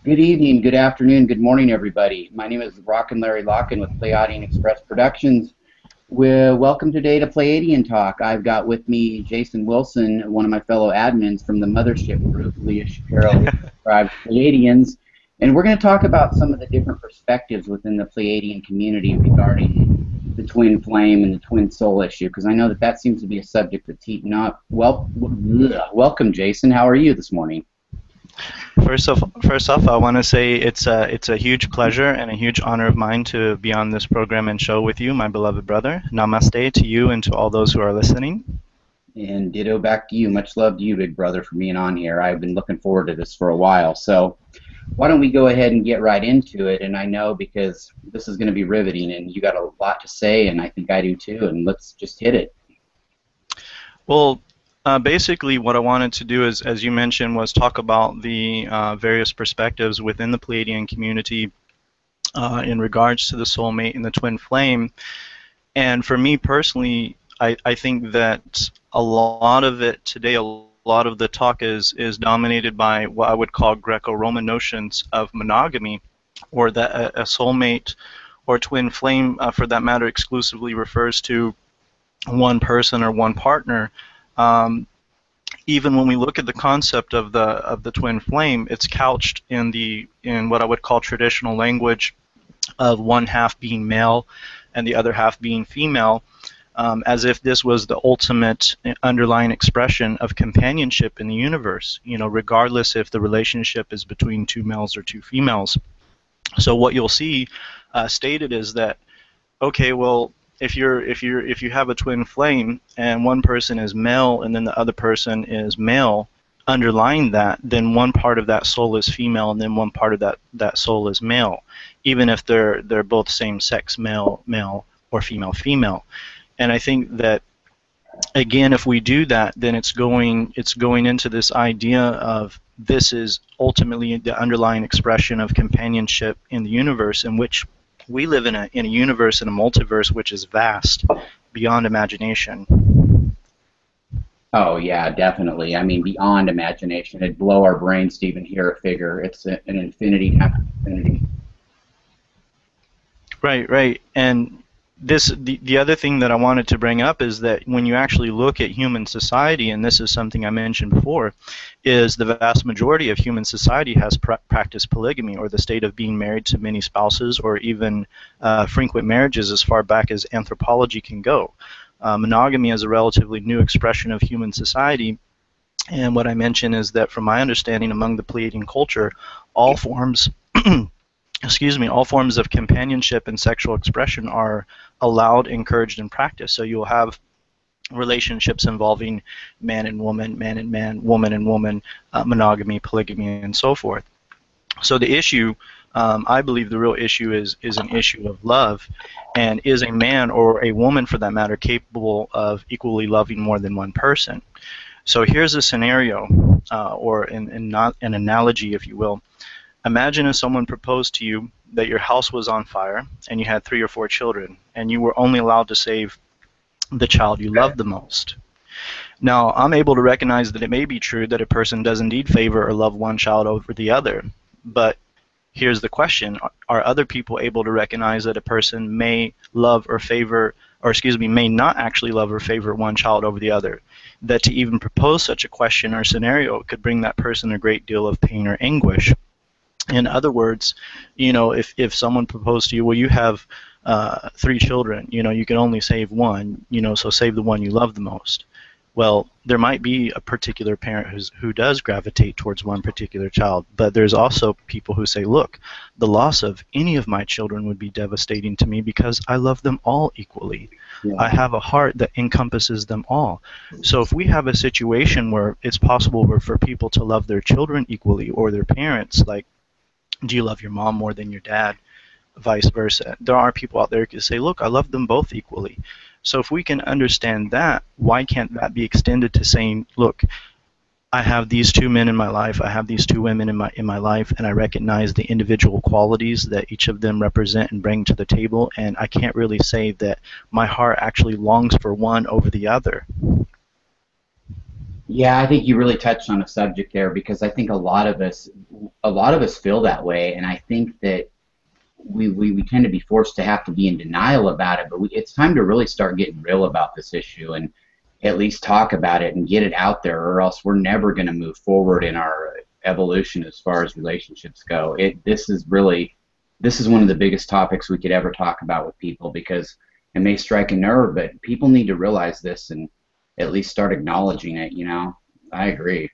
Good evening, good afternoon, good morning, everybody. My name is Rocken Larry Locken with Pleiadian Express Productions. Welcome today to Pleiadian Talk. I've got with me Jason Wilson, one of my fellow admins from the mothership group, Leah Shapiro described Pleiadians, and we're going to talk about some of the different perspectives within the Pleiadian community regarding the twin flame and the twin soul issue, because I know that seems to be a subject that's heating up. Welcome, Jason. How are you this morning? First off, I want to say it's a huge pleasure and a huge honor of mine to be on this program and show with you, my beloved brother. Namaste to you and to all those who are listening. And ditto back to you. Much love to you, big brother, for being on here. I've been looking forward to this for a while. So why don't we go ahead and get right into it? And I know because this is going to be riveting, and you got a lot to say, and I think I do too. And let's just hit it. Well, basically, what I wanted to do is, as you mentioned, was talk about the various perspectives within the Pleiadian community in regards to the soulmate and the twin flame. And for me personally, I think that a lot of it today, a lot of the talk is dominated by what I would call Greco-Roman notions of monogamy, or that a soulmate or twin flame, for that matter, exclusively refers to one person or one partner. Even when we look at the concept of the twin flame, it's couched in what I would call traditional language of one half being male and the other half being female, as if this was the ultimate underlying expression of companionship in the universe, regardless if the relationship is between two males or two females. So what you'll see stated is that, okay, well, if you have a twin flame and one person is male and then the other person is male, underlying that, then one part of that soul is female and then one part of that soul is male, even if they're both same sex, male or female. And I think that, again, if we do that, then it's going into this idea of this is ultimately the underlying expression of companionship in the universe, in which we live in a universe, in a multiverse, which is vast, beyond imagination. Oh, yeah, definitely. I mean, beyond imagination. It'd blow our brains to even hear a figure. It's an infinity after infinity. Right. And the other thing that I wanted to bring up is that when you actually look at human society, and this is something I mentioned before, is the vast majority of human society has practiced polygamy, or the state of being married to many spouses, or even frequent marriages as far back as anthropology can go. Monogamy is a relatively new expression of human society, and what I mentioned is that from my understanding, among the Pleiadian culture, all forms all forms of companionship and sexual expression are allowed, encouraged, and practiced. So you'll have relationships involving man and woman, woman and woman, monogamy, polygamy, and so forth. So the issue, I believe the real issue is an issue of love, and is a man or a woman, for that matter, capable of equally loving more than one person? So here's a scenario, or an analogy, if you will. Imagine if someone proposed to you that your house was on fire and you had 3 or 4 children, and you were only allowed to save the child you loved the most. Now, I'm able to recognize that it may be true that a person does indeed favor or love one child over the other, but here's the question: are other people able to recognize that a person may love or favor, or may not actually love or favor one child over the other? That to even propose such a question or scenario could bring that person a great deal of pain or anguish. In other words, if someone proposed to you, well, you have 3 children, you can only save one, so save the one you love the most. Well, there might be a particular parent who does gravitate towards one particular child, but there's also people who say, look, the loss of any of my children would be devastating to me because I love them all equally. Yeah. I have a heart that encompasses them all. So if we have a situation where it's possible for people to love their children equally, or their parents, like, do you love your mom more than your dad? Vice versa. There are people out there who can say, look, I love them both equally. So if we can understand that, why can't that be extended to saying, look, I have these 2 men in my life, I have these 2 women in my life, and I recognize the individual qualities that each of them represent and bring to the table, and I can't really say that my heart actually longs for one over the other. Yeah, I think you really touched on a subject there, because I think a lot of us, a lot of us feel that way, and I think that we tend to be forced to have to be in denial about it, but it's time to really start getting real about this issue and at least talk about it and get it out there, or else we're never going to move forward in our evolution as far as relationships go. This is one of the biggest topics we could ever talk about with people, because it may strike a nerve, but people need to realize this and at least start acknowledging it, you know? I agree.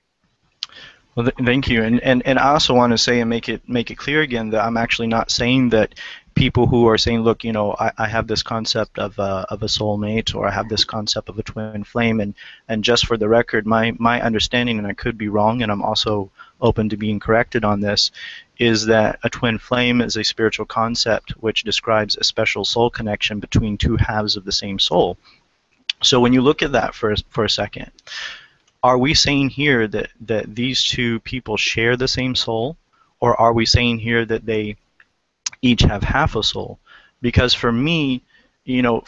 Well, thank you, and I also want to say and make it clear again that I'm actually not saying that people who are saying, look, you know, I have this concept of a soulmate, or I have this concept of a twin flame, and just for the record, my understanding, and I could be wrong, and I'm also open to being corrected on this, is that a twin flame is a spiritual concept which describes a special soul connection between two halves of the same soul. So when you look at that for a second, are we saying here that these two people share the same soul, or are we saying here that they each have half a soul? Because for me, you know,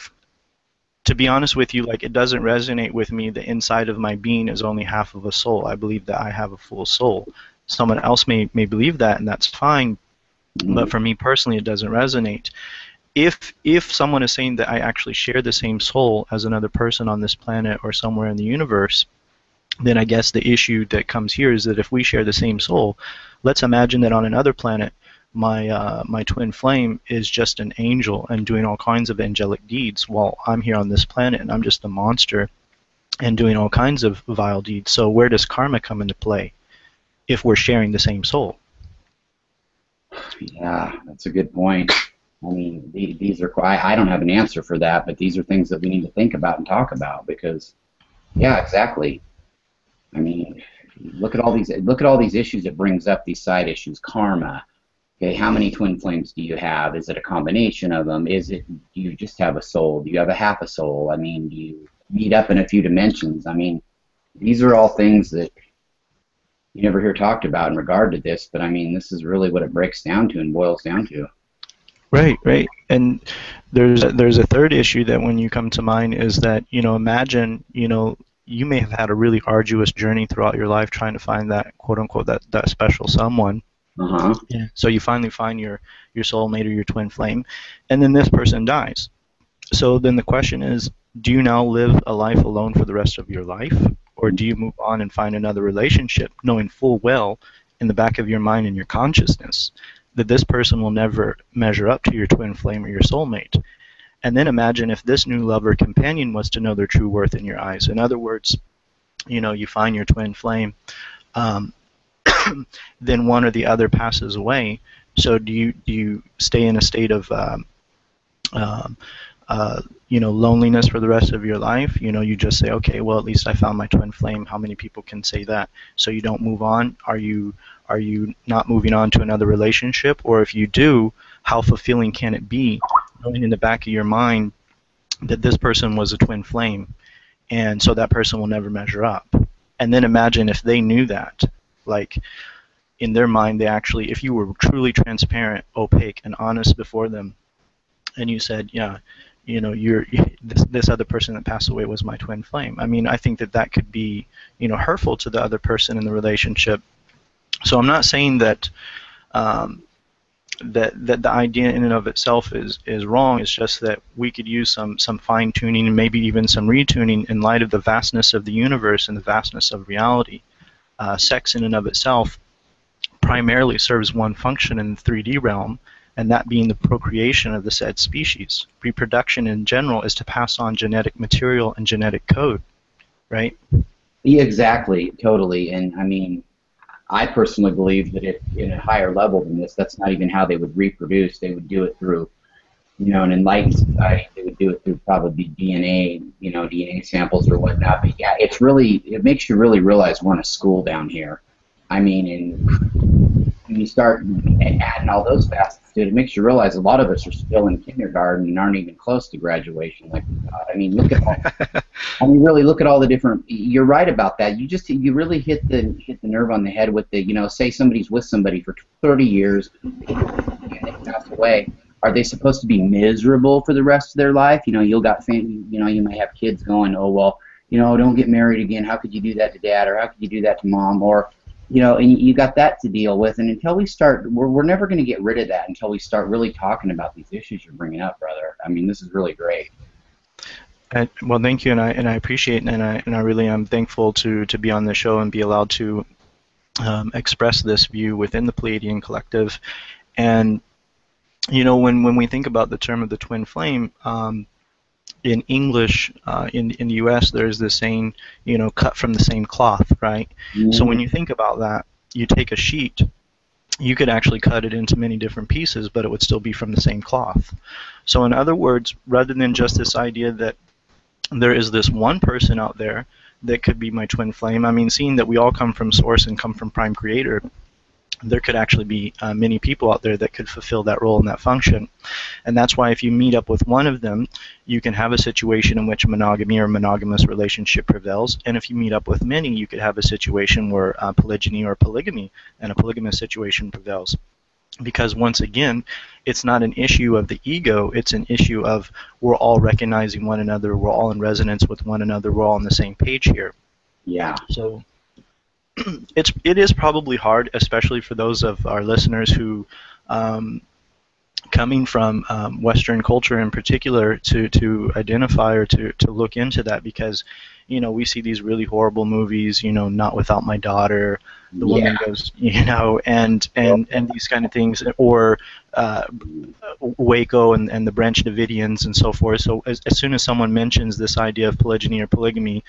to be honest with you, like, it doesn't resonate with me that inside of my being is only half of a soul. I believe that I have a full soul. Someone else may believe that, and that's fine, but for me personally, it doesn't resonate. If someone is saying that I actually share the same soul as another person on this planet or somewhere in the universe, then I guess the issue that comes here is that if we share the same soul, let's imagine that on another planet, my twin flame is just an angel and doing all kinds of angelic deeds, while I'm here on this planet and I'm just a monster and doing all kinds of vile deeds. So where does karma come into play if we're sharing the same soul? Yeah, that's a good point. I mean, these are, I don't have an answer for that, but these are things that we need to think about and talk about, because, yeah, exactly. I mean, look at all these issues it brings up, these side issues, karma. Okay, how many twin flames do you have? Is it a combination of them? Do you just have a soul? Do you have a half a soul? I mean, do you meet up in a few dimensions? I mean, these are all things that you never hear talked about in regard to this, but I mean, this is really what it breaks down to and boils down to. Right, right. And there's a third issue that when you come to mind is that, you know, imagine, you know, you may have had a really arduous journey throughout your life trying to find that, quote unquote, that special someone. Yeah. So you finally find your soulmate or your twin flame, and then this person dies. So then the question is, do you now live a life alone for the rest of your life, or do you move on and find another relationship, knowing full well in the back of your mind and your consciousness that this person will never measure up to your twin flame or your soulmate? And then imagine if this new lover companion was to know their true worth in your eyes. In other words, you know, you find your twin flame, then one or the other passes away. So do you stay in a state of you know, loneliness for the rest of your life? You know, you just say, okay, well, at least I found my twin flame. How many people can say that? So you don't move on? Are you not moving on to another relationship? Or if you do, how fulfilling can it be knowing in the back of your mind that this person was a twin flame, and so that person will never measure up? And then imagine if they knew that, like, in their mind, they actually, if you were truly transparent, opaque, and honest before them, and you said, yeah, you know, this other person that passed away was my twin flame. I mean, I think that could be, you know, hurtful to the other person in the relationship. So I'm not saying that that the idea in and of itself is wrong. It's just that we could use some fine tuning and maybe even some retuning in light of the vastness of the universe and the vastness of reality. Sex in and of itself primarily serves one function in the 3D realm, and that being the procreation of the said species. Reproduction in general is to pass on genetic material and genetic code, right? Yeah, exactly, totally. And I mean, I personally believe that if in a higher level than this, that's not even how they would reproduce. They would do it through, you know, an enlightened society. They would do it through probably DNA, you know, DNA samples or whatnot. But yeah, it makes you really realize we're in a school down here. I mean, and when you start adding all those facets to it, it makes you realize a lot of us are still in kindergarten and aren't even close to graduation. Like, I mean, look at all. I mean, really look at all the different. You're right about that. You really hit the nerve on the head with the, you know, say somebody's with somebody for 30 years and they pass away. Are they supposed to be miserable for the rest of their life? You know, you may have kids going, oh well, you know, don't get married again. How could you do that to dad? Or how could you do that to mom? Or You know, and you got that to deal with. And until we start, we're never going to get rid of that until we start really talking about these issues you're bringing up, brother. I mean, this is really great. Well, thank you, and I appreciate, and I really am thankful to be on the show and be allowed to express this view within the Pleiadian collective. And you know, when we think about the term of the twin flame, in English, in the U.S., there's this saying, you know, cut from the same cloth, right? Mm-hmm. So when you think about that, you take a sheet, you could actually cut it into many different pieces, but it would still be from the same cloth. So in other words, rather than just this idea that there is this one person out there that could be my twin flame, I mean, seeing that we all come from Source and come from Prime Creator, there could actually be many people out there that could fulfill that role and that function. And that's why if you meet up with one of them, you can have a situation in which monogamy or monogamous relationship prevails. And if you meet up with many, you could have a situation where polygyny or polygamy and a polygamous situation prevails. Because once again, it's not an issue of the ego, it's an issue of we're all recognizing one another, we're all in resonance with one another, we're all on the same page here. Yeah. So it is probably hard, especially for those of our listeners who, coming from Western culture in particular, to identify or to look into that, because, you know, we see these really horrible movies, you know, Not Without My Daughter, the woman goes, you know, and these kind of things, or Waco and the Branch Davidians and so forth. So as soon as someone mentions this idea of polygyny or polygamy,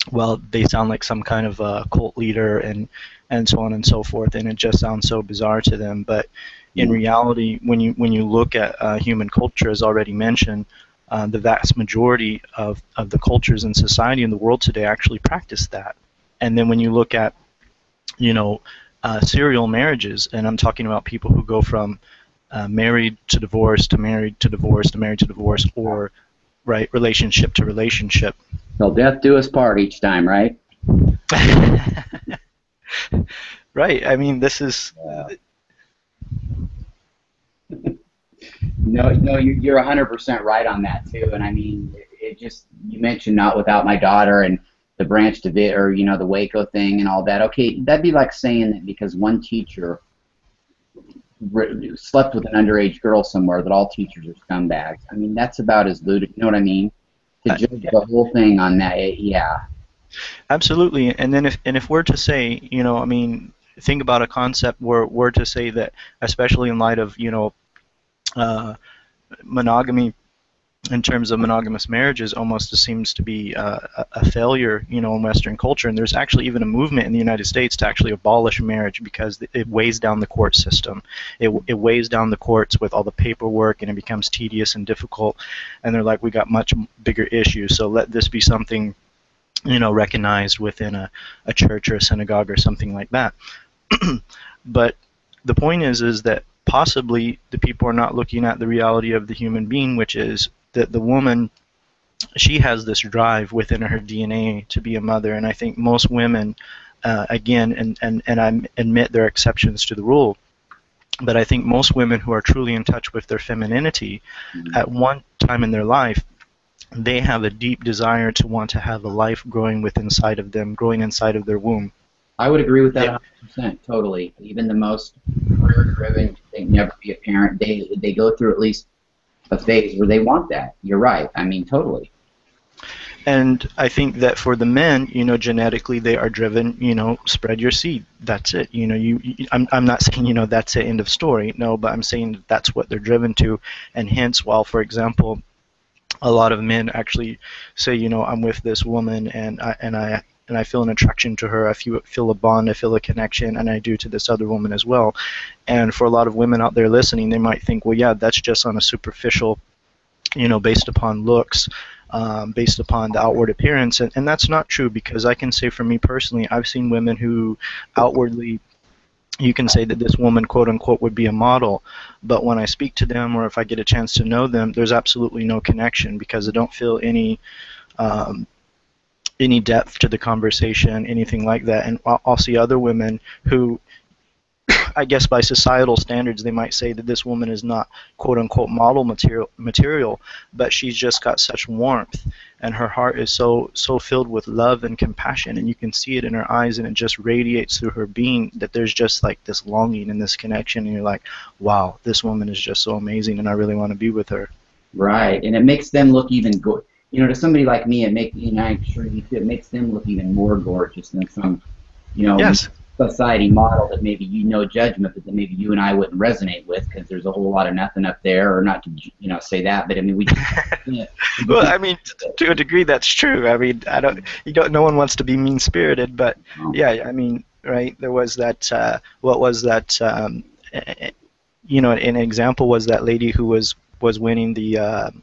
well, they sound like some kind of a cult leader and so on and so forth, and it just sounds so bizarre to them. But in reality, when you look at human culture, as already mentioned, the vast majority of the cultures in society in the world today actually practice that. And then when you look at, you know, serial marriages, and I'm talking about people who go from married to divorce to married to divorce to married to divorce, or right, relationship to relationship. Till death do us part each time, right? Right. I mean, this is. No, you're 100% right on that too. And I mean, it just, you mentioned Not Without My Daughter and the Branch David, or you know, the Waco thing and all that. Okay, that'd be like saying that because one teacher slept with an underage girl somewhere, that all teachers are scumbags. I mean, that's about as ludicrous. You know what I mean? To judge the whole thing on that, yeah. Absolutely. And then if we're to say, you know, I mean, think about a concept where we're to say that, especially in light of, you know, monogamy, in terms of monogamous marriages, almost seems to be a failure, you know, in Western culture. And there's actually even a movement in the United States to actually abolish marriage because it weighs down the court system. It weighs down the courts with all the paperwork, and it becomes tedious and difficult. And they're like, we got much bigger issues, so let this be something, you know, recognized within a church or a synagogue or something like that. But the point is that possibly the people are not looking at the reality of the human being, which is that the woman, she has this drive within her DNA to be a mother. And I think most women, again, and I admit there are exceptions to the rule, but I think most women who are truly in touch with their femininity, at one time in their life, they have a deep desire to want to have a life growing inside of them, growing inside of their womb. I would agree with that 100%, totally. Even the most career-driven, they never be a parent, they go through at least a phase where they want that. You're right. I mean, totally. And I think that for the men, you know, genetically they are driven, you know, spread your seed. That's it. You know, I'm not saying, you know, that's it, end of story. No, but I'm saying that's what they're driven to. And hence, while, for example, a lot of men actually say, you know, I'm with this woman and I feel an attraction to her, I feel a bond, I feel a connection, and I do to this other woman as well. And for a lot of women out there listening, they might think, well, yeah, that's just on a superficial, you know, based upon looks, based upon the outward appearance. And that's not true, because I can say for me personally, I've seen women who outwardly, you can say that this woman, quote unquote, would be a model, but when I speak to them or if I get a chance to know them, there's absolutely no connection, because I don't feel any depth to the conversation, anything like that. And I'll see other women who I guess by societal standards, they might say that this woman is not quote unquote model material, but she's just got such warmth, and her heart is so filled with love and compassion, and you can see it in her eyes, and it just radiates through her being, that there's just like this longing and this connection, and you're like, wow, this woman is just so amazing, and I really want to be with her. Right, and it makes them look even good. You know, to somebody like me, I'm sure you too, it makes them look even more gorgeous than some, Yes. society model that maybe judgment, but that maybe you and I wouldn't resonate with because there's a whole lot of nothing up there, or not to say that, but I mean Well, I mean, to a degree, that's true. I mean, no one wants to be mean-spirited, but yeah, I mean, right? There was that. What was that? An example was that lady who was winning the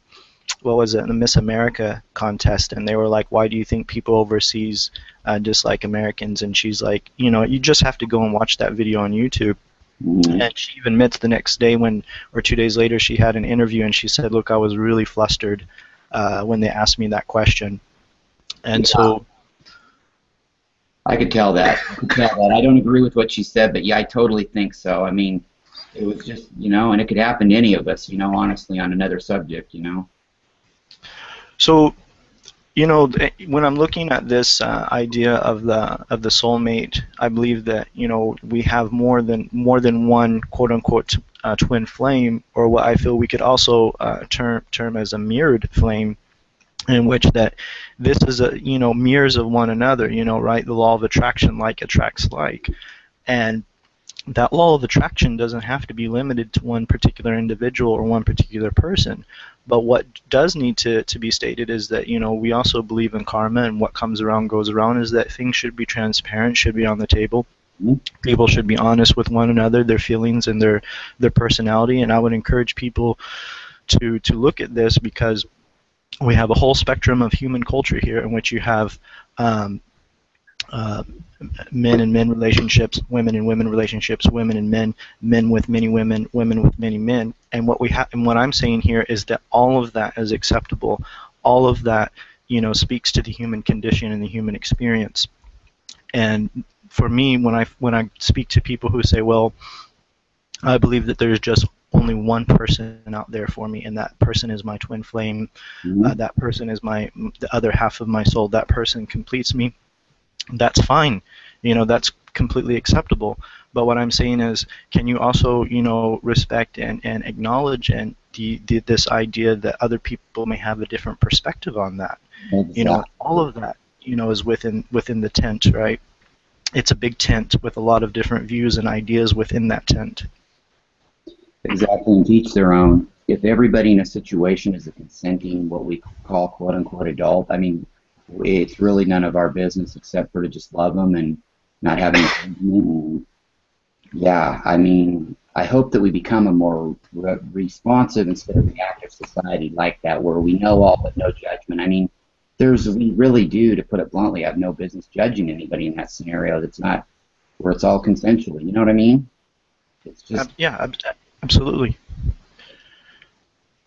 what was it, the Miss America contest, and they were like, why do you think people overseas dislike Americans? And she's like, you just have to go and watch that video on YouTube. Mm-hmm. And she even admits the next day, or 2 days later, she had an interview, and she said, look, I was really flustered when they asked me that question. And so I could tell that. I don't agree with what she said, but yeah, I totally think so. I mean, it was just, and it could happen to any of us, honestly, on another subject, So, when I'm looking at this idea of the soulmate, I believe that we have more than one quote unquote twin flame, or what I feel we could also term as a mirrored flame, in which that this is mirrors of one another. Right? The law of attraction, like attracts like, and that law of attraction doesn't have to be limited to one particular individual or one particular person. But what does need to be stated is that, we also believe in karma, and what comes around goes around, is that things should be transparent, should be on the table. Mm-hmm. People should be honest with one another, their feelings and their personality. And I would encourage people to look at this, because we have a whole spectrum of human culture here, in which you have men and men relationships, women and women relationships, women and men, men with many women, women with many men. And what I'm saying here is that all of that is acceptable. All of that, speaks to the human condition and the human experience. And for me, when I speak to people who say, well, I believe that there's just only one person out there for me, and that person is my twin flame. Mm-hmm. That person is the other half of my soul. That person completes me. That's fine. That's completely acceptable. But what I'm saying is, can you also, respect and acknowledge and this idea that other people may have a different perspective on that? Exactly. All of that, is within the tent, right? It's a big tent with a lot of different views and ideas within that tent. Exactly, and to each their own. If everybody in a situation is a consenting, what we call quote-unquote adult, I mean, it's really none of our business except for to just love them and not having a yeah, I mean, I hope that we become a more responsive instead of reactive society like that, where we know all but no judgment. I mean, we really do, to put it bluntly, have no business judging anybody in that scenario that's not, where it's all consensual. You know what I mean? It's just... Yeah, absolutely.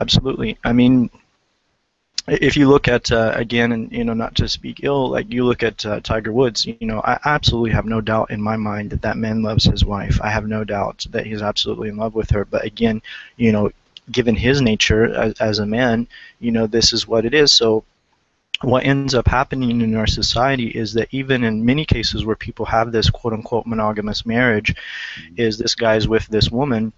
Absolutely. I mean, if you look at, again, and not to speak ill, like you look at Tiger Woods, I absolutely have no doubt in my mind that man loves his wife. I have no doubt that he's absolutely in love with her. But again, given his nature as a man, this is what it is. So what ends up happening in our society is that even in many cases where people have this quote-unquote monogamous marriage, is this guy's with this woman,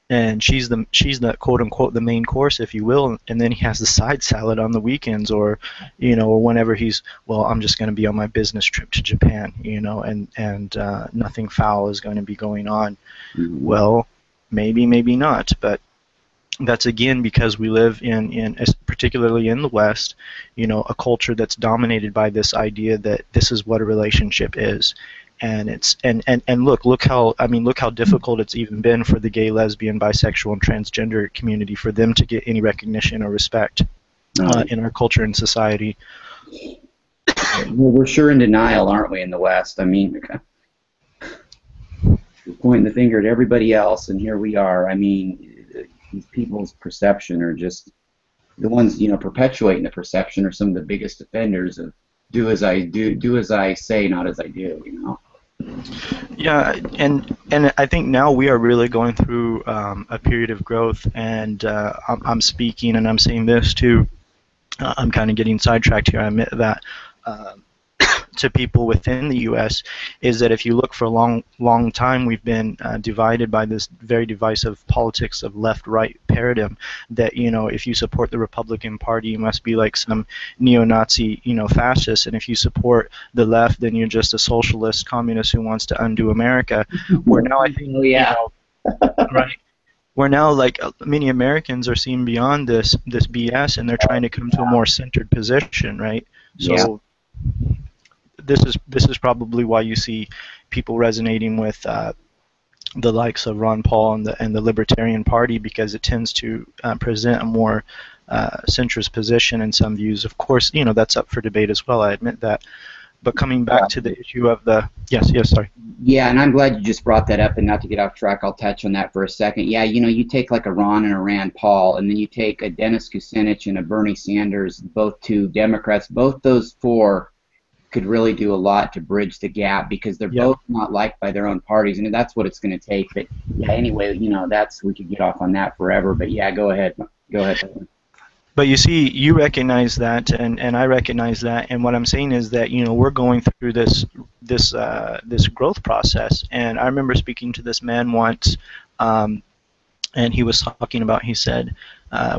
and she's the quote unquote the main course, if you will, and then he has the side salad on the weekends, or or whenever I'm just going to be on my business trip to Japan, and nothing foul is going to be going on. Mm-hmm. Well, maybe not, but that's again because we live in particularly in the West, a culture that's dominated by this idea that this is what a relationship is. And it's and look how difficult it's even been for the gay, lesbian, bisexual, and transgender community for them to get any recognition or respect in our culture and society. Well, we're sure in denial, aren't we, in the West? I mean, we're pointing the finger at everybody else, and here we are. I mean, these people's perception are just the ones, perpetuating the perception are some of the biggest offenders of do as I say, not as I do, Yeah, and I think now we are really going through a period of growth, and I'm speaking and I'm saying this too. I'm kind of getting sidetracked here. I admit that. Uh, to people within the U.S. is that if you look for a long time, we've been divided by this very divisive politics of left-right paradigm. That if you support the Republican Party, you must be like some neo-Nazi, fascist, and if you support the left, then you're just a socialist communist who wants to undo America. Where now I think, Oh yeah. right. Where now, like many Americans are seeing beyond this BS, and they're trying to come to a more centered position, right? Yeah. So this is probably why you see people resonating with the likes of Ron Paul and the Libertarian Party, because it tends to present a more centrist position in some views. Of course, that's up for debate as well. I admit that. But coming back to the issue of the yes, sorry. Yeah, and I'm glad you just brought that up, and not to get off track, I'll touch on that for a second. Yeah, you take like a Ron and a Rand Paul, and then you take a Dennis Kucinich and a Bernie Sanders, both two Democrats. Both those four could really do a lot to bridge the gap, because they're both not liked by their own parties, and that's what it's going to take. But yeah, anyway, we could get off on that forever. But yeah, go ahead. But you see, you recognize that, and I recognize that, and what I'm saying is that we're going through this growth process. And I remember speaking to this man once, and he was talking about. He said,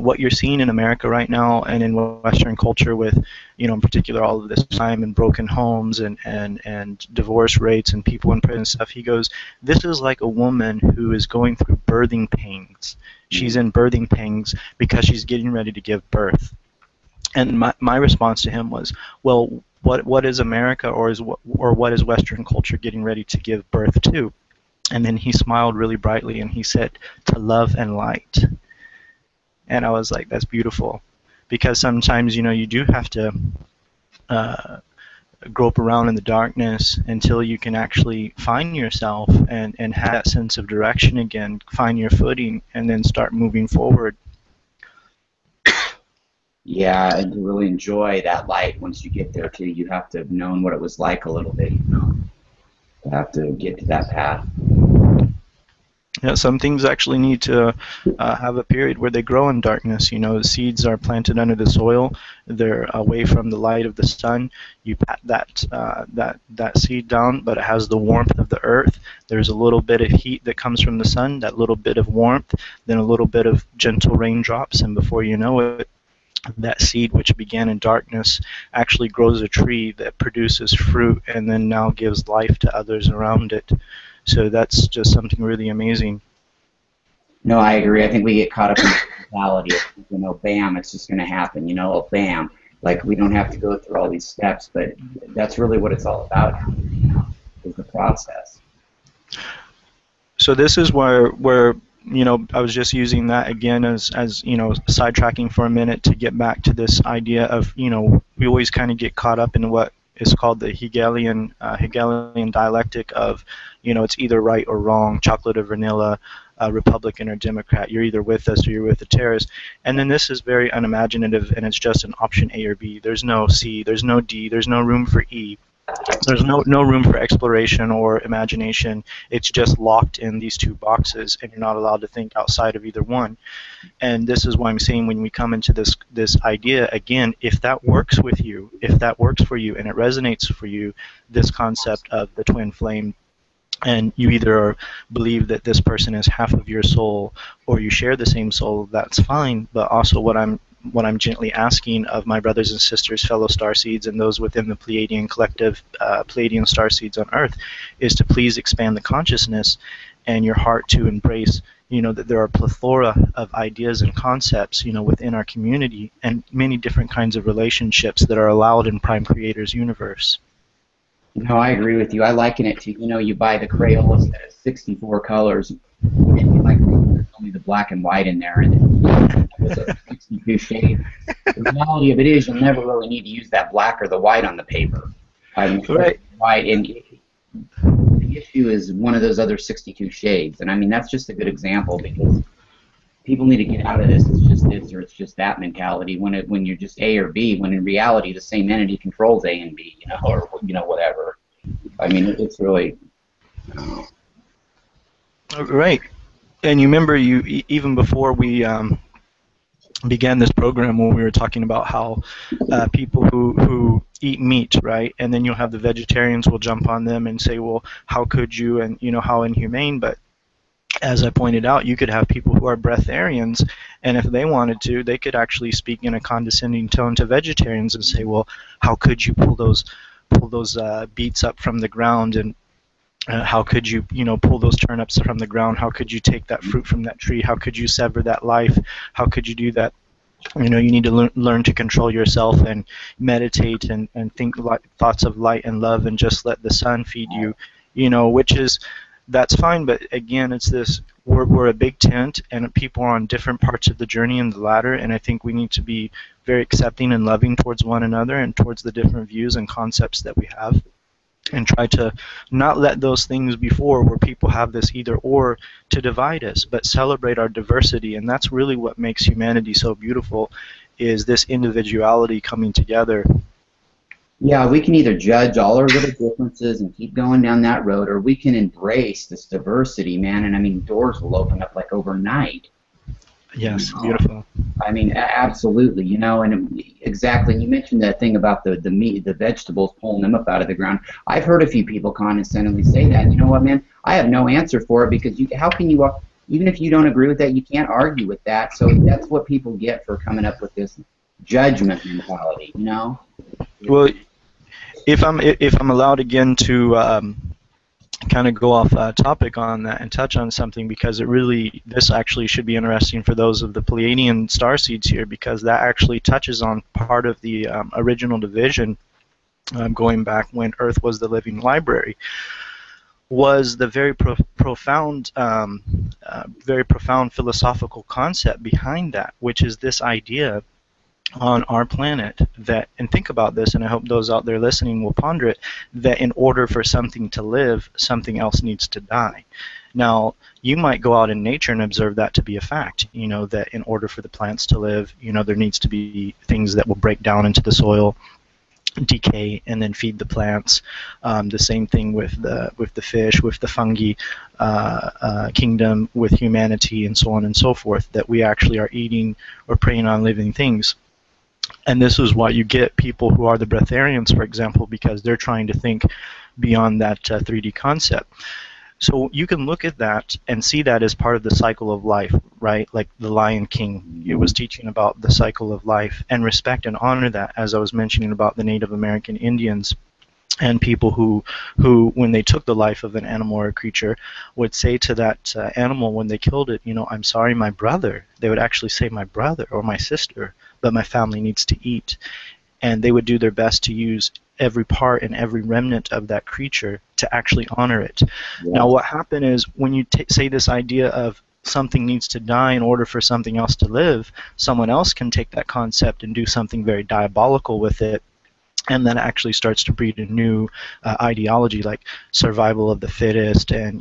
what you're seeing in America right now, and in Western culture, with in particular all of this crime and broken homes and divorce rates and people in prison and stuff. He goes, this is like a woman who is going through birthing pains. She's in birthing pains because she's getting ready to give birth. And my response to him was, well, what is America, or what is Western culture getting ready to give birth to? And then he smiled really brightly and he said, to love and light. And I was like, that's beautiful. Because sometimes, you do have to grope around in the darkness until you can actually find yourself and have that sense of direction again, find your footing, and then start moving forward. Yeah, and to really enjoy that light once you get there too, you have to have known what it was like a little bit, to have to get to that path. Yeah, some things actually need to have a period where they grow in darkness. The seeds are planted under the soil; they're away from the light of the sun. You pat that seed down, but it has the warmth of the earth. There's a little bit of heat that comes from the sun, that little bit of warmth, then a little bit of gentle raindrops, and before you know it, that seed, which began in darkness, actually grows a tree that produces fruit and then now gives life to others around it. So that's just something really amazing. No, I agree. I think we get caught up in the mentality of, bam, it's just going to happen, bam. Like, we don't have to go through all these steps, but that's really what it's all about, is the process. So this is where I was just using that again as sidetracking for a minute to get back to this idea of, we always kind of get caught up in what is called the Hegelian dialectic of, it's either right or wrong, chocolate or vanilla, Republican or Democrat. You're either with us or you're with the terrorists. And then this is very unimaginative, and it's just an option A or B. There's no C, there's no D, there's no room for E. There's no room for exploration or imagination. It's just locked in these two boxes, and you're not allowed to think outside of either one. And this is why I'm saying, when we come into this idea, again, if that works with you, if that works for you and it resonates for you, this concept of the twin flame, and you either believe that this person is half of your soul or you share the same soul, that's fine. But also what I'm gently asking of my brothers and sisters, fellow starseeds, and those within the Pleiadian collective, Pleiadian starseeds on Earth, is to please expand the consciousness and your heart to embrace, that there are a plethora of ideas and concepts, within our community, and many different kinds of relationships that are allowed in Prime Creator's universe. No, I agree with you. I liken it to, you buy the Crayolas that has 64 colors, and you like there's only the black and white in there, and there's 62 shades. The reality of it is, you'll never really need to use that black or the white on the paper. Right. White, and the issue is one of those other 62 shades, and I mean, that's just a good example, because people need to get out of this, it's just this or it's just that mentality, when you're just A or B, when in reality the same entity controls A and B, or whatever. I mean, it's really Right. And you remember, even before we began this program, when we were talking about how people who eat meat, right, and then you'll have the vegetarians will jump on them and say, well, how could you, and how inhumane. But as I pointed out, you could have people who are breatharians, and if they wanted to, they could actually speak in a condescending tone to vegetarians and say, well, how could you pull those beets up from the ground, and how could you, pull those turnips from the ground? How could you take that fruit from that tree? How could you sever that life? How could you do that? You need to learn to control yourself and meditate and think thoughts of light and love, and just let the sun feed you, which is, that's fine. But again, it's this, we're a big tent, and people are on different parts of the journey and the ladder, and I think we need to be very accepting and loving towards one another and towards the different views and concepts that we have, and try to not let those things before, where people have this either or, to divide us, but celebrate our diversity. And that's really what makes humanity so beautiful, is this individuality coming together. Yeah, we can either judge all our little differences and keep going down that road, or we can embrace this diversity, man. And I mean, doors will open up like overnight. Yes, beautiful. I mean, absolutely, and exactly. And you mentioned that thing about the meat, the vegetables, pulling them up out of the ground. I've heard a few people condescendingly say that. And you know what, man? I have no answer for it, because how can you, even if you don't agree with that, you can't argue with that. So that's what people get for coming up with this judgment mentality, Well, if I'm allowed again to kind of go off topic on that and touch on something, because this actually should be interesting for those of the Pleiadian starseeds here, because that actually touches on part of the original division, going back when Earth was the living library, was the very profound philosophical concept behind that, which is this idea on our planet that, and think about this, and I hope those out there listening will ponder it, that in order for something to live, something else needs to die. Now, you might go out in nature and observe that to be a fact, that in order for the plants to live, there needs to be things that will break down into the soil, decay, and then feed the plants. The same thing with the fish, with the fungi kingdom, with humanity, and so on and so forth, that we actually are eating or preying on living things. And this is why you get people who are the breatharians, for example, because they're trying to think beyond that 3D concept. So you can look at that and see that as part of the cycle of life, right? Like the Lion King, it was teaching about the cycle of life, and respect and honor that, as I was mentioning about the Native American Indians, and people who, when they took the life of an animal or a creature, would say to that animal when they killed it, I'm sorry, my brother. They would actually say, my brother or my sister, but my family needs to eat. And they would do their best to use every part and every remnant of that creature to actually honor it. Yeah. Now, what happened is, when you say this idea of something needs to die in order for something else to live, someone else can take that concept and do something very diabolical with it. And then it actually starts to breed a new ideology, like survival of the fittest, and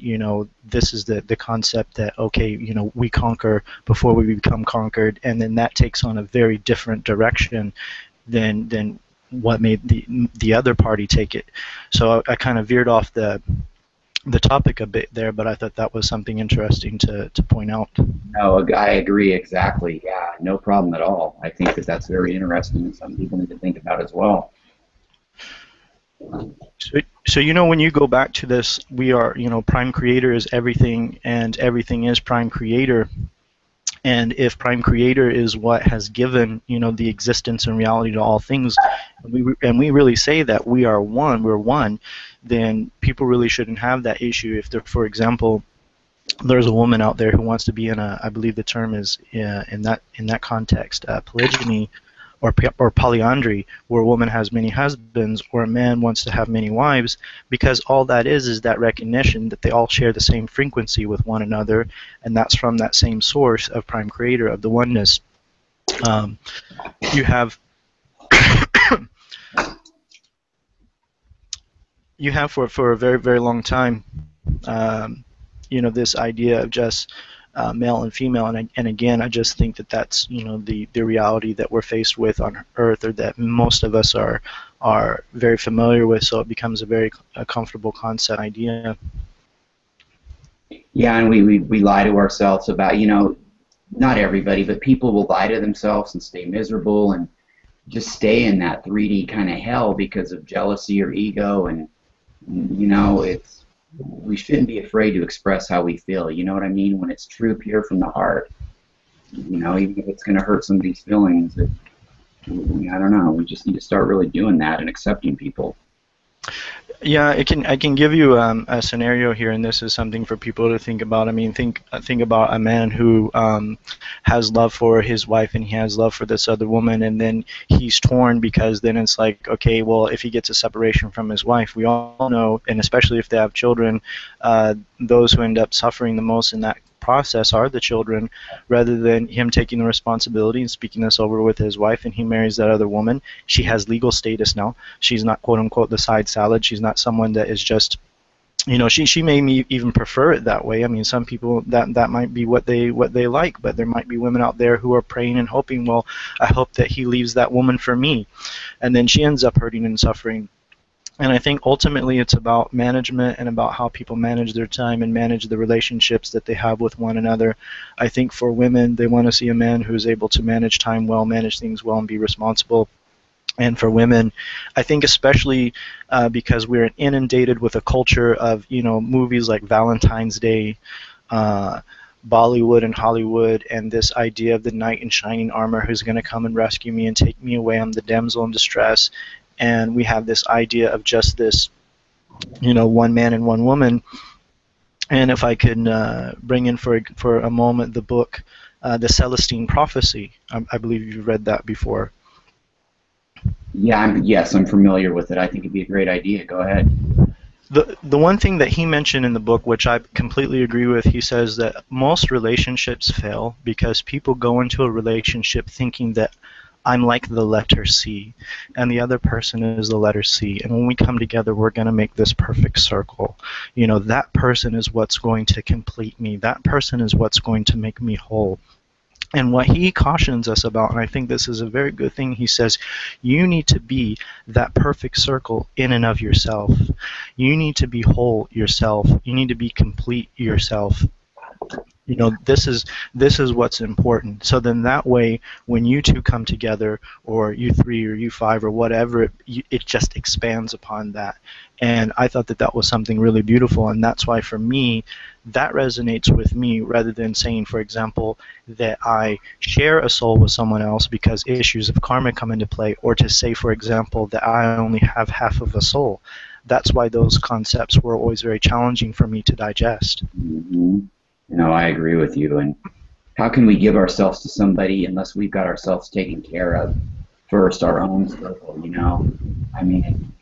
this is the concept that, okay, we conquer before we become conquered, and then that takes on a very different direction than what made the other party take it. So I kind of veered off the topic a bit there, but I thought that was something interesting to point out. No, I agree exactly. Yeah, no problem at all. I think that's very interesting, and some people need to think about as well. So when you go back to this, we are, prime creator is everything, and everything is prime creator. And if prime creator is what has given, the existence and reality to all things, and we really say that we're one, then people really shouldn't have that issue. If, for example, there's a woman out there who wants to be in I believe the term is in that context, polygyny, or polyandry, where a woman has many husbands, or a man wants to have many wives, because all that is that recognition that they all share the same frequency with one another, and that's from that same source of prime creator, of the oneness. You have for a very, very long time, this idea of just male and female, and again, I just think that that's the reality that we're faced with on Earth, or that most of us are very familiar with. So it becomes a very comfortable concept idea. Yeah, and we lie to ourselves about, not everybody, but people will lie to themselves and stay miserable and just stay in that 3D kind of hell because of jealousy or ego. And, it's, we shouldn't be afraid to express how we feel. You know what I mean? When it's true, pure from the heart, even if it's going to hurt somebody's feelings, I don't know. We just need to start really doing that and accepting people. Yeah, I can give you a scenario here, and this is something for people to think about. I mean, think about a man who has love for his wife and he has love for this other woman, and then he's torn because then it's like, okay, well, if he gets a separation from his wife, we all know, and especially if they have children, those who end up suffering the most in that process are the children, rather than him taking the responsibility and speaking this over with his wife, and he marries that other woman. She has legal status now. She's not quote unquote the side salad. She's not someone that is just, she may even prefer it that way. I mean, some people that might be what they like, but there might be women out there who are praying and hoping, well, I hope that he leaves that woman for me, and then she ends up hurting and suffering. And I think ultimately it's about management and about how people manage their time and manage the relationships that they have with one another. I think for women, they want to see a man who is able to manage time well, manage things well, and be responsible. And for women, I think especially because we're inundated with a culture of, movies like Valentine's Day, Bollywood and Hollywood, and this idea of the knight in shining armor who's going to come and rescue me and take me away. I'm the damsel in distress. And we have this idea of just this, one man and one woman. And if I could bring in for a moment the book, The Celestine Prophecy, I believe you've read that before. Yeah, yes, I'm familiar with it. I think it'd be a great idea. Go ahead. The one thing that he mentioned in the book, which I completely agree with, he says that most relationships fail because people go into a relationship thinking that I'm like the letter C, and the other person is the letter C, and when we come together, we're going to make this perfect circle. That person is what's going to complete me. That person is what's going to make me whole. And what he cautions us about, and I think this is a very good thing, he says, you need to be that perfect circle in and of yourself. You need to be whole yourself. You need to be complete yourself. This is what's important. So then that way, when you two come together, or you three, or you five, or whatever, it just expands upon that. And I thought that was something really beautiful, and that's why for me, that resonates with me, rather than saying, for example, that I share a soul with someone else because issues of karma come into play, or to say, for example, that I only have half of a soul. That's why those concepts were always very challenging for me to digest. Mm-hmm. I agree with you. And how can we give ourselves to somebody unless we've got ourselves taken care of first, our own circle, I mean,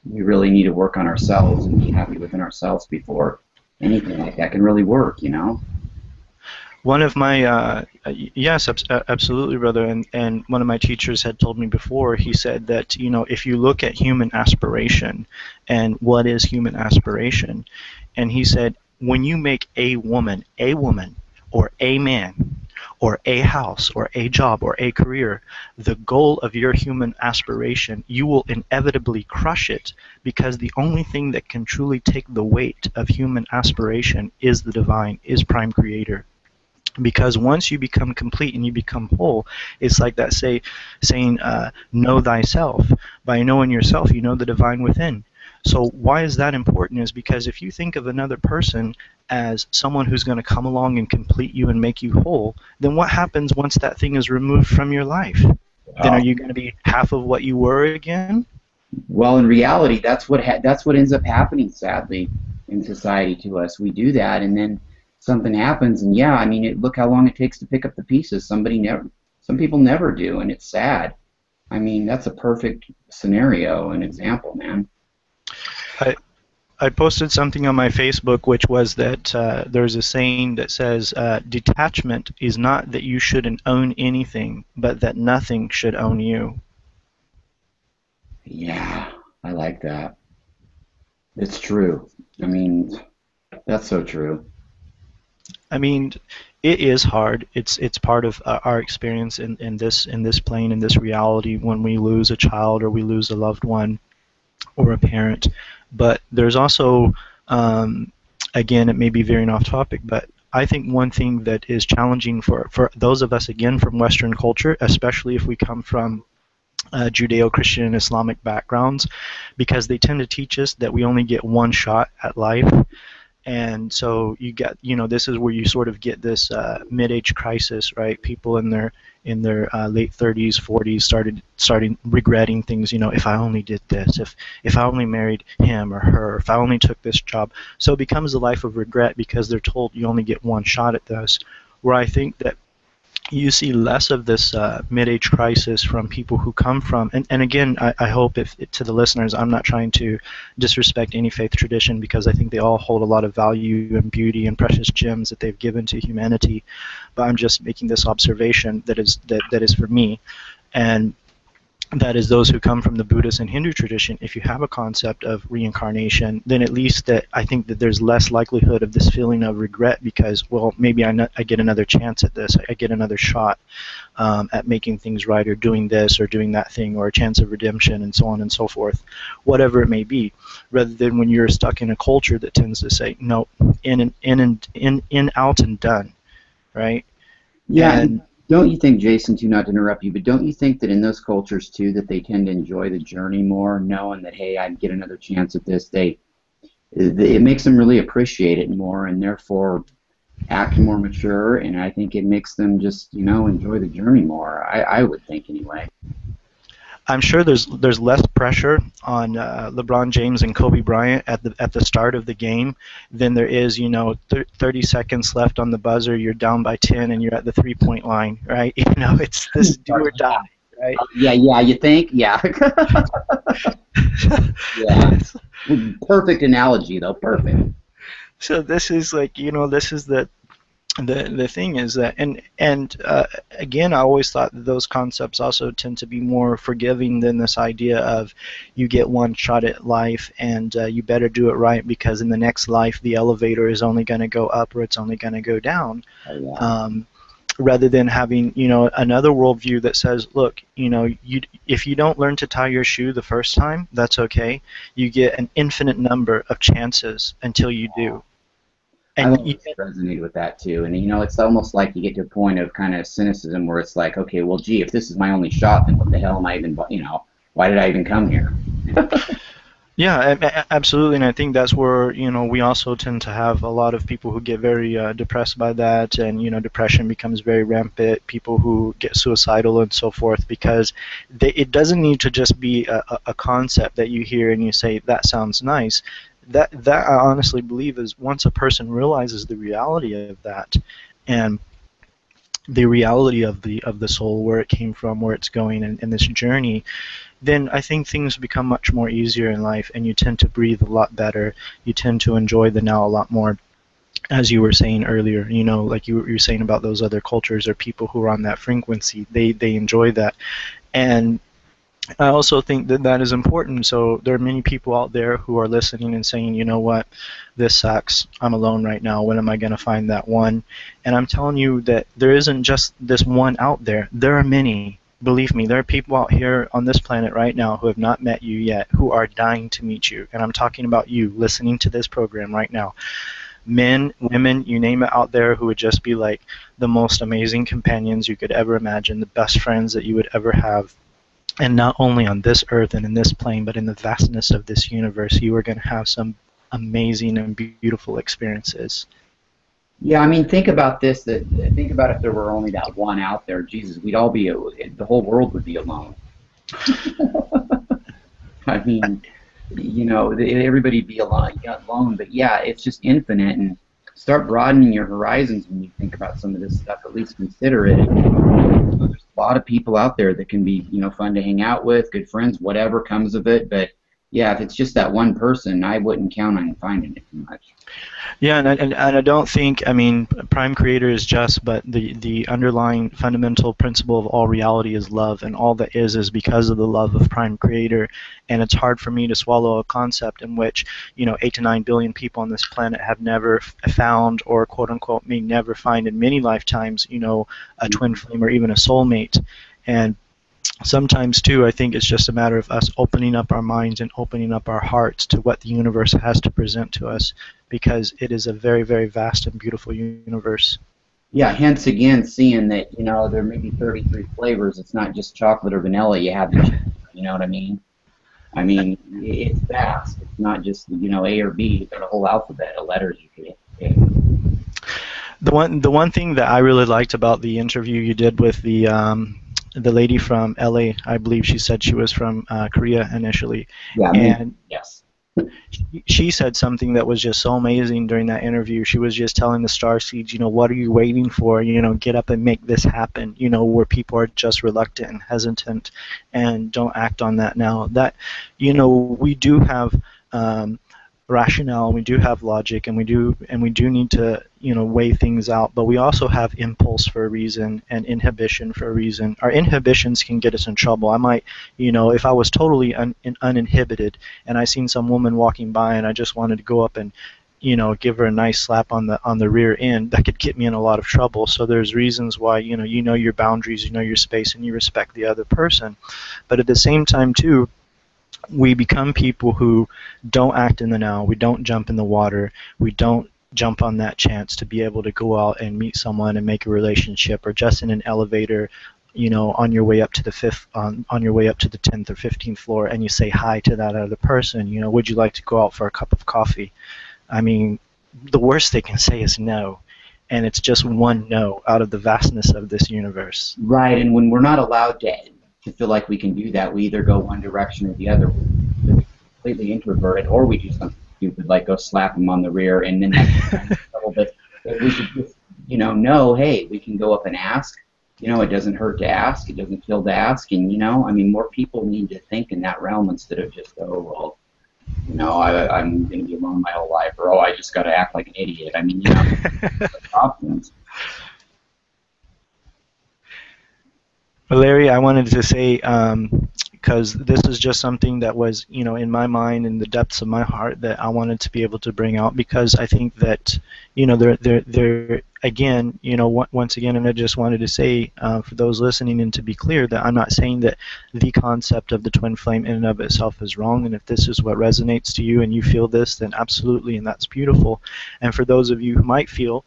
we really need to work on ourselves and be happy within ourselves before anything like that can really work, One of my, yes, absolutely, brother, and one of my teachers had told me before, he said that, if you look at human aspiration, and what is human aspiration, and he said, when you make a woman, or a man, or a house, or a job, or a career, the goal of your human aspiration, you will inevitably crush it, because the only thing that can truly take the weight of human aspiration is the divine, is Prime Creator. Because once you become complete and you become whole, it's like that saying, know thyself. By knowing yourself, you know the divine within. So why is that important? Is because if you think of another person as someone who's going to come along and complete you and make you whole, then what happens once that thing is removed from your life? Then are you going to be half of what you were again? Well, in reality, that's what ends up happening, sadly, in society to us. We do that, and then something happens, and yeah, I mean, look how long it takes to pick up the pieces. Some people never do, and it's sad. I mean, that's a perfect scenario, an example, man. I posted something on my Facebook, which was that there's a saying that says, detachment is not that you shouldn't own anything, but that nothing should own you. Yeah, I like that. It's true. I mean, that's so true. I mean, it is hard. It's part of our experience in this plane, in this reality, when we lose a child or we lose a loved one or a parent. But there's also again, it may be veering off topic, but I think one thing that is challenging for those of us, again, from Western culture, especially if we come from Judeo-Christian and Islamic backgrounds, because they tend to teach us that we only get one shot at life. And so you get, this is where you sort of get this mid-age crisis, right? People in their late 30s, 40s starting regretting things. If I only did this, if I only married him or her, if I only took this job. So it becomes a life of regret because they're told you only get one shot at this. Where I think that you see less of this mid-age crisis from people who come from, and again, I hope if to the listeners, I'm not trying to disrespect any faith tradition, because I think they all hold a lot of value and beauty and precious gems that they've given to humanity, but I'm just making this observation that is for me, and that is those who come from the Buddhist and Hindu tradition. If you have a concept of reincarnation, then at least that I think that there's less likelihood of this feeling of regret because, well, maybe I get another chance at this. I get another shot at making things right, or doing this or doing that thing, or a chance of redemption, and so on and so forth, whatever it may be. Rather than when you're stuck in a culture that tends to say, no, in, out, and done, right? Yeah, and don't you think, Jason, too, not to interrupt you, but don't you think that in those cultures, too, that they tend to enjoy the journey more, knowing that, hey, I'd get another chance at this? It makes them really appreciate it more, and therefore act more mature, and I think it makes them just, enjoy the journey more. I would think, anyway. I'm sure there's less pressure on LeBron James and Kobe Bryant at the start of the game than there is, 30 seconds left on the buzzer, you're down by 10 and you're at the 3-point line, right? It's this do or die, right? Yeah, you think? Yeah. Yeah. Perfect analogy, though. Perfect. So this is this is the thing is that, and again, I always thought that those concepts also tend to be more forgiving than this idea of you get one shot at life and you better do it right, because in the next life the elevator is only going to go up or it's only going to go down. Oh, yeah. Rather than having another worldview that says, look, if you don't learn to tie your shoe the first time, that's okay. You get an infinite number of chances until you do. And I always resonate with that too, and it's almost like you get to a point of kind of cynicism where it's like, okay, well, gee, if this is my only shot, then what the hell am I even, why did I even come here? Yeah, absolutely, and I think that's where we also tend to have a lot of people who get very depressed by that, and depression becomes very rampant. People who get suicidal and so forth, because it doesn't need to just be a concept that you hear and you say that sounds nice. That I honestly believe is once a person realizes the reality of that, and the reality of the soul, where it came from, where it's going, and this journey, then I think things become much more easier in life, and you tend to breathe a lot better. You tend to enjoy the now a lot more, as you were saying earlier. Like you were saying about those other cultures or people who are on that frequency, they enjoy that, and I also think that that is important. So there are many people out there who are listening and saying, you know what, this sucks. I'm alone right now. When am I going to find that one? And I'm telling you that there isn't just this one out there. There are many. Believe me, there are people out here on this planet right now who have not met you yet, who are dying to meet you. And I'm talking about you listening to this program right now. Men, women, you name it out there, who would just be like the most amazing companions you could ever imagine, the best friends that you would ever have. And not only on this earth and in this plane, but in the vastness of this universe, you are going to have some amazing and beautiful experiences. Yeah, I mean, think about this. Think about if there were only that one out there. Jesus, we'd all be, the whole world would be alone. I mean, everybody'd be alone. But yeah, it's just infinite, and start broadening your horizons when you think about some of this stuff. At least consider it. There's a lot of people out there that can be, fun to hang out with, good friends, whatever comes of it. But yeah, if it's just that one person, I wouldn't count on finding it too much. Yeah, and I don't think, I mean, Prime Creator is just, but the underlying fundamental principle of all reality is love, and all that is because of the love of Prime Creator. And it's hard for me to swallow a concept in which 8 to 9 billion people on this planet have never found, or quote unquote may never find in many lifetimes, a twin flame or even a soulmate. And sometimes too, I think it's just a matter of us opening up our minds and opening up our hearts to what the universe has to present to us, because it is a very, very vast and beautiful universe. Yeah, hence again seeing that, there may be 33 flavors. It's not just chocolate or vanilla. You have to choose, you know what I mean? I mean, it's vast. It's not just, A or B. You've got a whole alphabet of letters you could pick. The one thing that I really liked about the interview you did with the lady from LA, I believe she said she was from Korea initially, Yeah, and yes. she said something that was just so amazing during that interview. She was just telling the starseeds, what are you waiting for? Get up and make this happen. Where people are just reluctant and hesitant, and don't act on that now. That, we do have rationale, we do have logic, and we do need to weigh things out, but we also have impulse for a reason and inhibition for a reason. Our inhibitions can get us in trouble. I might, if I was totally uninhibited and I seen some woman walking by and I just wanted to go up and give her a nice slap on the rear end, that could get me in a lot of trouble. So there's reasons why you know your boundaries, your space, and you respect the other person. But at the same time too, we become people who don't act in the now. We don't jump in the water. We don't jump on that chance to be able to go out and meet someone and make a relationship, or just in an elevator, on your way up to the on your way up to the 10th or 15th floor, and you say hi to that other person. Would you like to go out for a cup of coffee? I mean, the worst they can say is no. And it's just one no out of the vastness of this universe. Right, and when we're not allowed to feel like we can do that, we either go one direction or the other. We're completely introverted, or we do something stupid like go slap them on the rear, and then that's trouble. But if we could just, know, hey, we can go up and ask. It doesn't hurt to ask. It doesn't kill to ask. And, I mean, more people need to think in that realm instead of just, oh, well, I'm going to be alone my whole life, or, oh, I just got to act like an idiot. I mean, options. Larry, I wanted to say, because this is just something that was, in my mind, in the depths of my heart, that I wanted to be able to bring out, because I think that, there again, once again, and I just wanted to say, for those listening, and to be clear, that I'm not saying that the concept of the twin flame in and of itself is wrong, and if this is what resonates to you and you feel this, then absolutely, and that's beautiful. And for those of you who might feel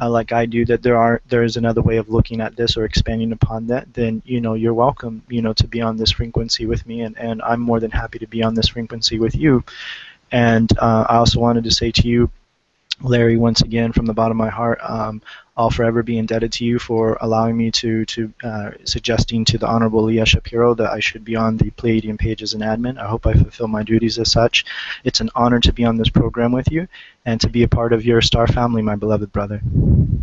like I do, that there is another way of looking at this or expanding upon that, then you're welcome to be on this frequency with me, and I'm more than happy to be on this frequency with you. And I also wanted to say to you, Larry, once again, from the bottom of my heart, I'll forever be indebted to you for allowing me to suggesting to the Honorable Leah Shapiro that I should be on the Pleiadian page as an admin. I hope I fulfill my duties as such. It's an honor to be on this program with you and to be a part of your star family, my beloved brother.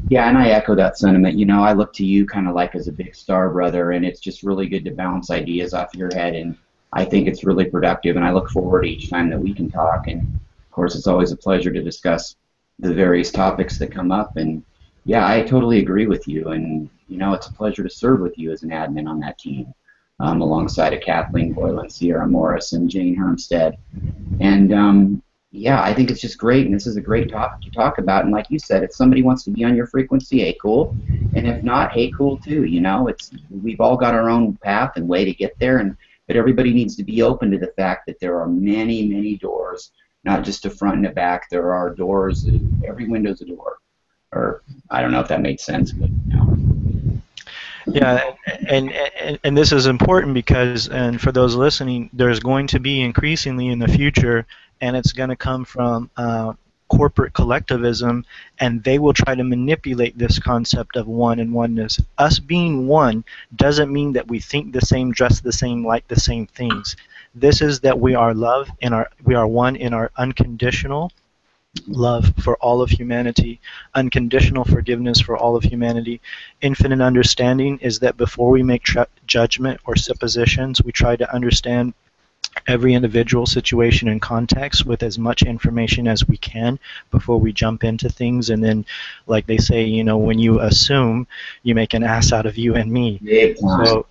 Yeah, and I echo that sentiment. I look to you kind of like as a big star brother, and it's just really good to bounce ideas off your head, and I think it's really productive, and I look forward to each time that we can talk. And of course, it's always a pleasure to discuss the various topics that come up. And yeah, I totally agree with you, and it's a pleasure to serve with you as an admin on that team, alongside of Kathleen Boylan, Sierra Morris, and Jane Hermstead. And yeah, I think it's just great, and this is a great topic to talk about. And like you said, if somebody wants to be on your frequency, hey, cool. And if not, hey, cool too. We've all got our own path and way to get there, but everybody needs to be open to the fact that there are many, many doors, not just a front and a back. There are doors. Every window's a door. Or I don't know if that made sense, but Yeah, and this is important because, and for those listening, there's going to be increasingly in the future, and it's going to come from corporate collectivism, and they will try to manipulate this concept of one and oneness. Us being one doesn't mean that we think the same, dress the same, like the same things. This is that we are love, and we are one in our unconditional love for all of humanity, unconditional forgiveness for all of humanity. Infinite understanding is that before we make judgment or suppositions, we try to understand every individual situation and context with as much information as we can before we jump into things. And then, like they say, when you assume, you make an ass out of you and me. So,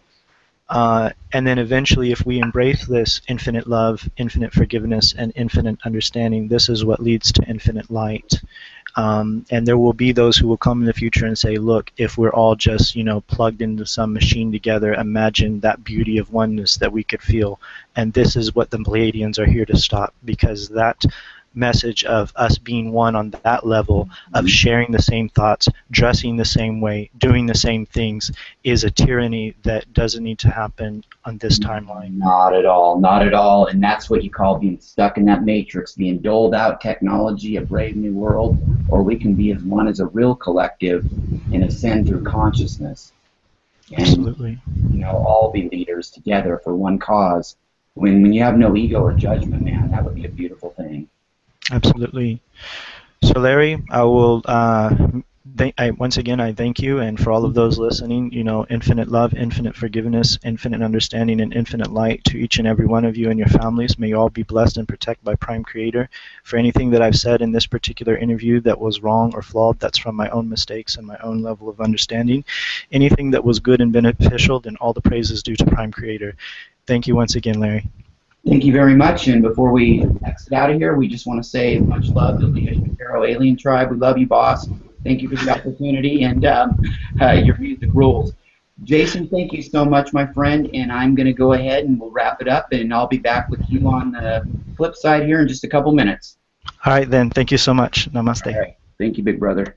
and then eventually, if we embrace this infinite love, infinite forgiveness, and infinite understanding, this is what leads to infinite light. And there will be those who will come in the future and say, look, if we're all just, plugged into some machine together, imagine that beauty of oneness that we could feel. And this is what the Pleiadians are here to stop, because that message of us being one on that level of sharing the same thoughts, dressing the same way, doing the same things is a tyranny that doesn't need to happen on this timeline. Not at all, not at all. And that's what you call being stuck in that matrix, being doled out technology, a brave new world, or we can be as one as a real collective and ascend through consciousness. And, absolutely. All be leaders together for one cause. When you have no ego or judgment, man, that would be a beautiful thing. Absolutely. So Larry, I will once again I thank you, and for all of those listening, infinite love, infinite forgiveness, infinite understanding, and infinite light to each and every one of you and your families. May you all be blessed and protected by Prime Creator. For anything that I've said in this particular interview that was wrong or flawed, that's from my own mistakes and my own level of understanding. Anything that was good and beneficial, then all the praise is due to Prime Creator. Thank you once again, Larry. Thank you very much. And before we exit out of here, we just want to say much love to the Shapiro Alien Tribe. We love you, boss. Thank you for the opportunity and your music rules. Jason, thank you so much, my friend. And I'm going to go ahead and we'll wrap it up. And I'll be back with you on the flip side here in just a couple minutes. All right, then. Thank you so much. Namaste. All right. Thank you, big brother.